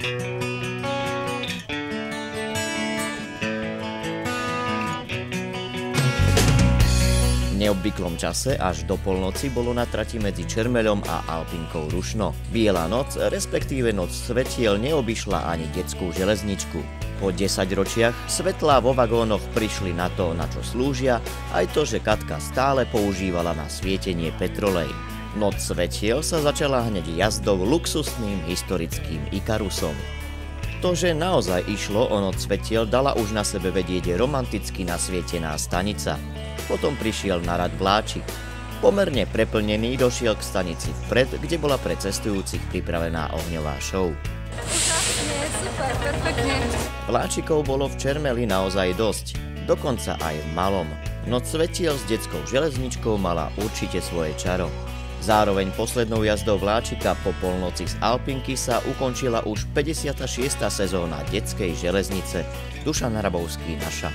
V neobvyklom čase až do polnoci bolo na trati medzi Čermeľom a Alpinkou rušno. Biela noc, respektíve noc svetiel, neobyšla ani detskú železničku. Po 10 ročiach svetlá vo vagónoch prišli na to, na čo slúžia, aj to, že Katka stále používala na svietenie petrolej. Noc svetiel sa začala hneď jazdou luxusným historickým Ikarusom. To, že naozaj išlo o noc svetiel, dala už na sebe vedieť romanticky nasvietená stanica. Potom prišiel na rad vláčik. Pomerne preplnený došiel k stanici vpred, kde bola pre cestujúcich pripravená ohňová show. Super, perfektne. Vláčikov bolo v Čermeli naozaj dosť, dokonca aj v malom. Noc svetiel s detskou železničkou mala určite svoje čaro. Zároveň poslednou jazdou vláčika po polnoci z Alpinky sa ukončila už 56. sezóna detskej železnice. Dušan Hrabovský, Naša.